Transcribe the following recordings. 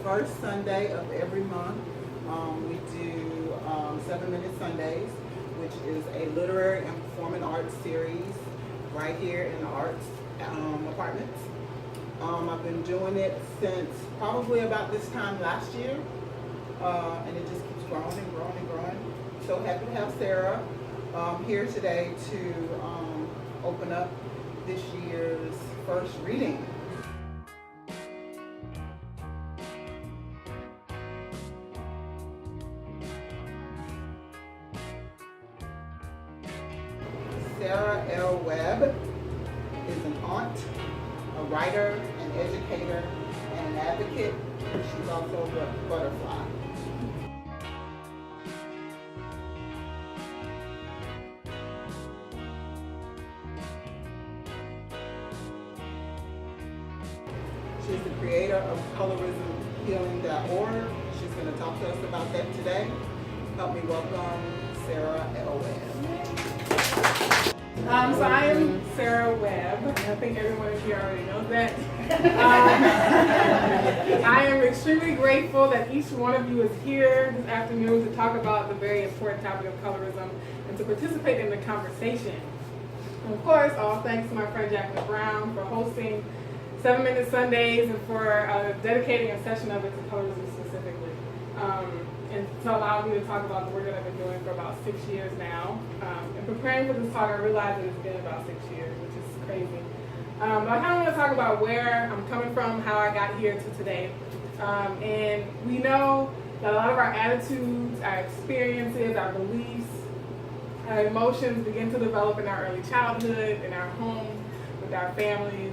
first Sunday of every month. We do 7-Minute Sundays, which is a literary and performing arts series right here in the arts apartments. I've been doing it since probably about this time last year, and it just keeps growing and growing and growing. So happy to have Sarah here today to open up this year's first reading. Sarah L. Webb is an aunt, a writer, an educator, and an advocate. She's also a butterfly. She's the creator of Colorism Healing.org. She's going to talk to us about that today. Help me welcome Sarah L. Webb. So I am Sarah Webb. I think everyone here already knows that. I am extremely grateful that each one of you is here this afternoon to talk about the very important topic of colorism and to participate in the conversation. And of course, all thanks to my friend Jacqueline Brown for hosting 7-Minute Sundays and for dedicating a session of it to colorism specifically. And to allow me to talk about the work that I've been doing for about 6 years now. And preparing for this talk, I realized that it's been about 6 years, which is crazy. But I kind of want to talk about where I'm coming from, how I got here to today. And we know that a lot of our attitudes, our experiences, our beliefs, our emotions begin to develop in our early childhood, in our homes, with our families.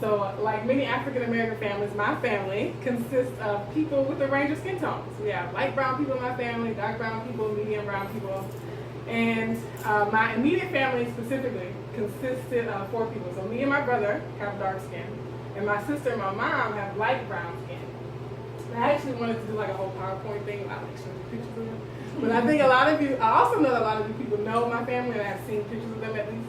So, like many African American families, my family consists of people with a range of skin tones. We have light brown people in my family, dark brown people, medium brown people. And my immediate family specifically consisted of 4 people. So me and my brother have dark skin, and my sister and my mom have light brown skin. And I actually wanted to do like a whole PowerPoint thing about like showing pictures of them. But I think a lot of you, I also know that a lot of you people know my family, and I've seen pictures of them at least.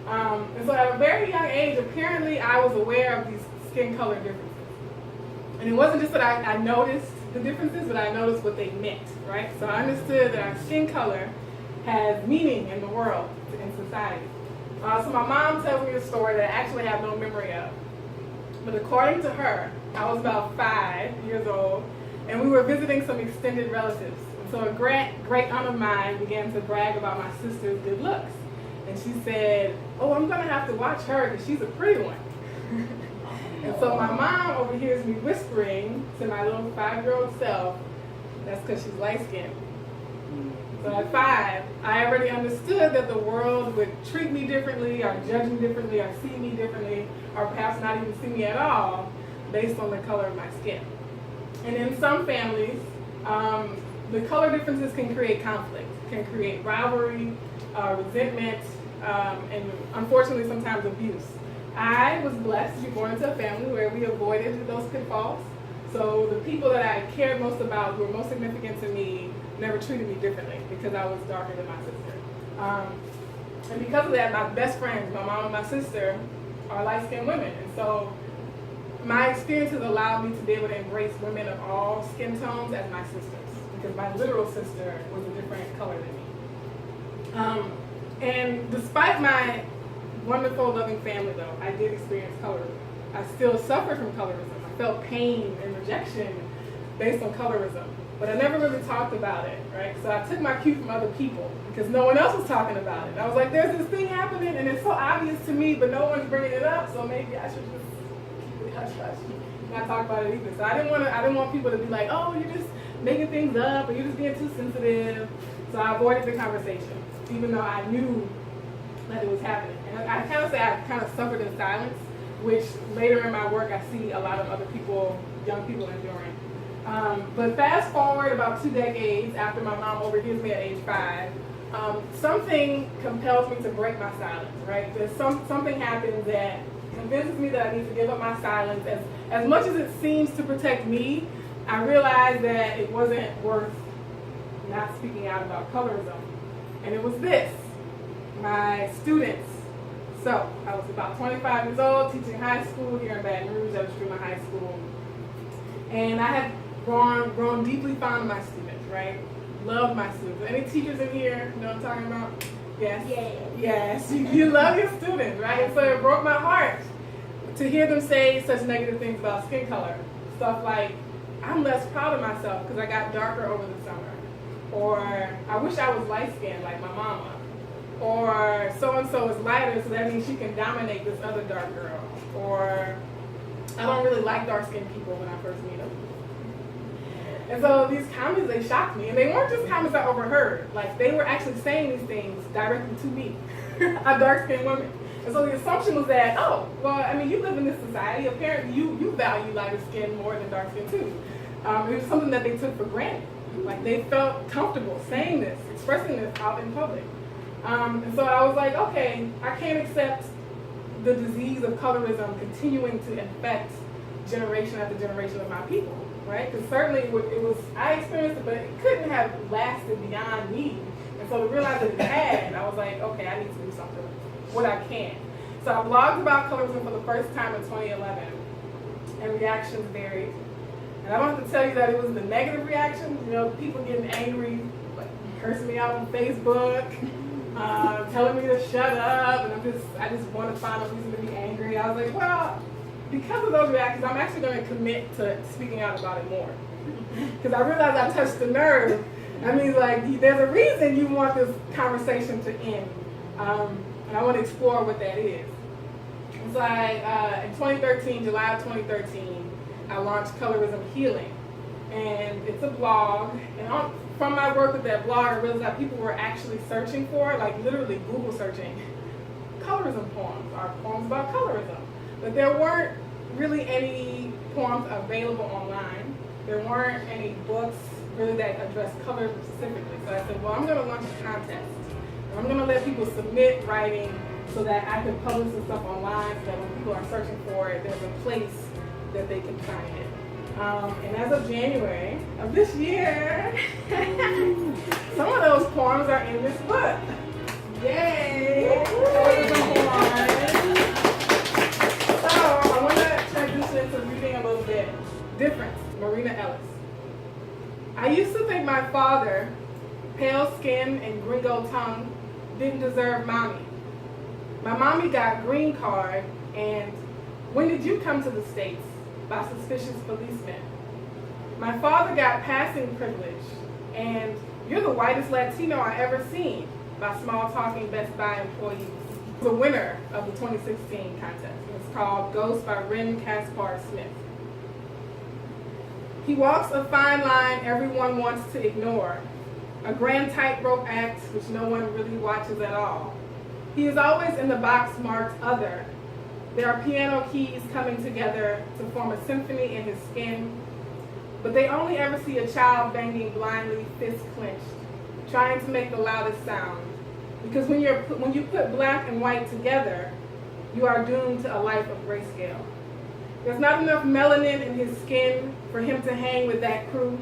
And so at a very young age, apparently I was aware of these skin color differences. And it wasn't just that I noticed the differences, but I noticed what they meant, right? So I understood that our skin color has meaning in the world, in society. So my mom tells me a story that I actually have no memory of. But according to her, I was about 5 years old, and we were visiting some extended relatives. And so a great aunt of mine began to brag about my sister's good looks. And she said, "Oh, I'm going to have to watch her because she's a pretty one." And so my mom overhears me whispering to my little 5-year-old self, "That's because she's light-skinned." So at 5, I already understood that the world would treat me differently, or judge me differently, or see me differently, or perhaps not even see me at all based on the color of my skin. And in some families, the color differences can create conflict, can create rivalry, resentment, and unfortunately sometimes abuse. I was blessed to be born into a family where we avoided those pitfalls. So the people that I cared most about, who were most significant to me, never treated me differently because I was darker than my sister. And because of that, my best friends, my mom and my sister, are light-skinned women. And so my experiences allowed me to be able to embrace women of all skin tones as my sisters, because my literal sister was a different color than me. And despite my wonderful, loving family, though, I did experience colorism. I still suffered from colorism. I felt pain and rejection based on colorism. But I never really talked about it, right? So I took my cue from other people because no one else was talking about it. I was like, there's this thing happening and it's so obvious to me, but no one's bringing it up, so maybe I should just keep it hush-hush, not talk about it either. So I didn't want people to be like, oh, you're just making things up or you're just being too sensitive. So I avoided the conversation, even though I knew that it was happening. And I kind of say I kind of suffered in silence, which later in my work I see a lot of other people, young people enduring. But fast forward about 2 decades after my mom overhears me at age 5, something compels me to break my silence, right? There's something happens that convinces me that I need to give up my silence. As much as it seems to protect me, I realized that it wasn't worth not speaking out about colorism. And it was this, my students. So I was about 25 years old, teaching high school here in Baton Rouge. I was through my high school. And I have grown deeply fond of my students, right? Love my students. Any teachers in here know what I'm talking about? Yes? Yes. You love your students, right? And so it broke my heart to hear them say such negative things about skin color. Stuff like, I'm less proud of myself because I got darker over the summer. Or, I wish I was light-skinned like my mama. Or, so-and-so is lighter, so that means she can dominate this other dark girl. Or, I don't really like dark-skinned people when I first meet them. And so these comments, they shocked me. And they weren't just comments I overheard. Like, they were actually saying these things directly to me, a dark-skinned woman. And so the assumption was that, oh, well, I mean, you live in this society. Apparently, you value lighter skin more than dark skin, too. It was something that they took for granted. Like, they felt comfortable saying this, expressing this out in public. And so I was like, okay, I can't accept the disease of colorism continuing to infect generation after generation of my people, right? Because certainly it was, I experienced it, but it couldn't have lasted beyond me. And so to realize that it had, I was like, okay, I need to do something, what I can. So I blogged about colorism for the first time in 2011, and reactions varied. And I don't have to tell you that it was the negative reactions, you know, people getting angry, like cursing me out on Facebook, telling me to shut up, and I just want to find a reason to be angry. I was like, well, because of those reactions, I'm actually going to commit to speaking out about it more. Because I realized I touched the nerve. I mean, like, there's a reason you want this conversation to end. And I want to explore what that is. And so in 2013, July of 2013, I launched Colorism Healing. And it's a blog. And from my work with that blog, I realized that people were actually searching for, like literally Google searching, colorism poems, or poems about colorism. But there weren't really any poems available online. There weren't any books really that address colorism specifically. So I said, well, I'm going to launch a contest. I'm going to let people submit writing so that I can publish this stuff online so that when people are searching for it, there's a place that they can find it. And as of January of this year, some of those poems are in this book. Yay! So I want to transition into reading a little bit. Difference, Marina Ellis. I used to think my father, pale skin and gringo tongue, didn't deserve mommy. My mommy got green card, and when did you come to the States? By suspicious policemen. My father got passing privilege, and you're the whitest Latino I ever seen, by small talking Best Buy employees. The winner of the 2016 contest. It's called Ghost by Ren Caspar Smith. He walks a fine line everyone wants to ignore, a grand tightrope act which no one really watches at all. He is always in the box marked other. There are piano keys coming together to form a symphony in his skin, but they only ever see a child banging blindly, fists clenched, trying to make the loudest sound. Because when you put black and white together, you are doomed to a life of grayscale. There's not enough melanin in his skin for him to hang with that crew.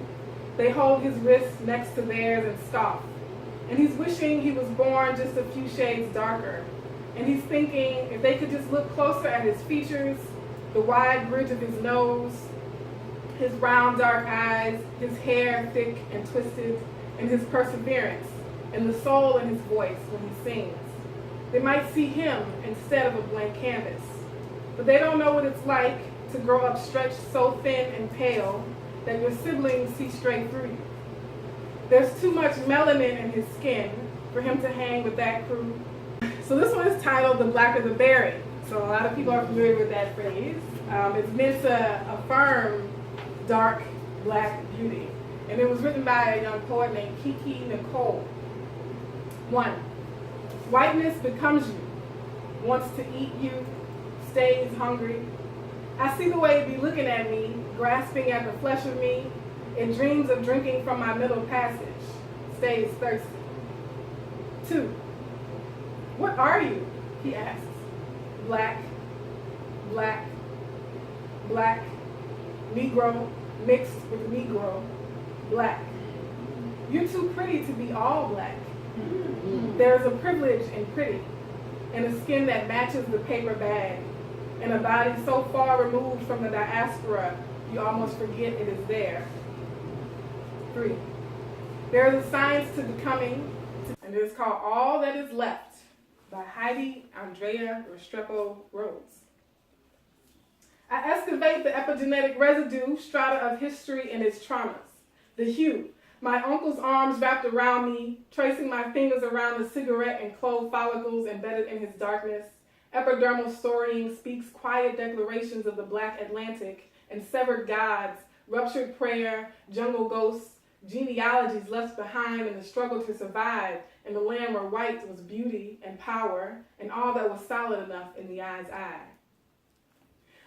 They hold his wrists next to theirs and scoff. And he's wishing he was born just a few shades darker. And he's thinking if they could just look closer at his features, the wide bridge of his nose, his round dark eyes, his hair thick and twisted, and his perseverance, and the soul in his voice when he sings. They might see him instead of a blank canvas. But they don't know what it's like to grow up stretched so thin and pale that your siblings see straight through you. There's too much melanin in his skin for him to hang with that crew. So this one is titled The Blacker the Berry. So a lot of people are familiar with that phrase. It's meant to affirm dark black beauty. And it was written by a young poet named Kiki Nicole. 1. Whiteness becomes you, wants to eat you, stays hungry. I see the way it be looking at me, grasping at the flesh of me. It dreams of drinking from my middle passage, stays thirsty. 2. What are you? He asks. Black, black, black, Negro, mixed with Negro, black. You're too pretty to be all black. There's a privilege in pretty, and a skin that matches the paper bag, and a body so far removed from the diaspora you almost forget it is there. 3. There is a science to becoming, and it is called All That Is Left by Heidi Andrea Restrepo Rhodes. I excavate the epigenetic residue, strata of history and its traumas. The hue, my uncle's arms wrapped around me, tracing my fingers around the cigarette and clove follicles embedded in his darkness. Epidermal storying speaks quiet declarations of the Black Atlantic and severed gods, ruptured prayer, jungle ghosts, genealogies left behind in the struggle to survive in the land where white was beauty and power and all that was solid enough in the eye's eye.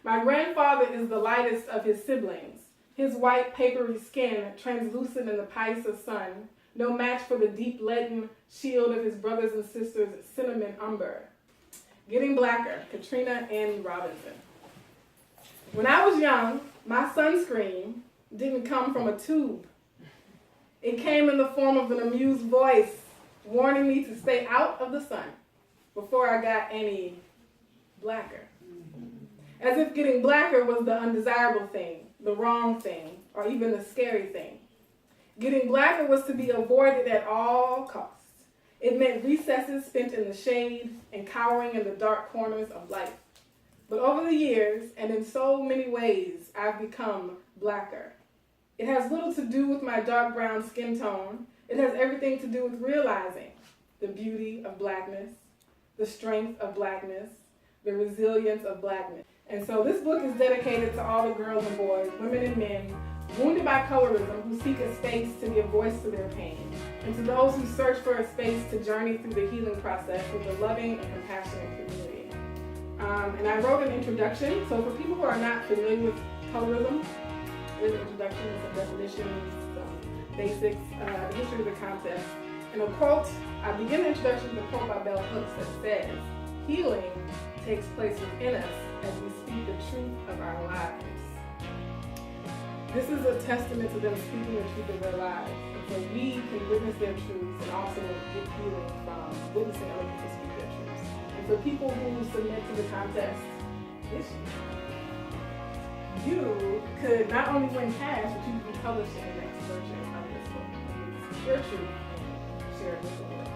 My grandfather is the lightest of his siblings, his white papery skin translucent in the Paisa sun, no match for the deep leaden shield of his brothers and sisters' cinnamon umber. Getting Blacker, Katrina N. Robinson. When I was young, my sunscreen didn't come from a tube. It came in the form of an amused voice warning me to stay out of the sun before I got any blacker. As if getting blacker was the undesirable thing, the wrong thing, or even the scary thing. Getting blacker was to be avoided at all costs. It meant recesses spent in the shade and cowering in the dark corners of life. But over the years, and in so many ways, I've become blacker. It has little to do with my dark brown skin tone. It has everything to do with realizing the beauty of blackness, the strength of blackness, the resilience of blackness. And so this book is dedicated to all the girls and boys, women and men, wounded by colorism who seek a space to give voice to their pain, and to those who search for a space to journey through the healing process with a loving and compassionate community. And I wrote an introduction, so for people who are not familiar with colorism, there's an introduction, some definitions, some basics, the history of the concept. And a quote, I begin the introduction with a quote by Bell Hooks that says, "Healing takes place within us as we speak the truth of our lives." This is a testament to them speaking the truth of their lives. And so we can witness their truths and also get healing from witnessing other people speak their truths. And for people who submit to the contest this year, you could not only win cash, but you could be published in the next version of this book. Your truth and share it with the world.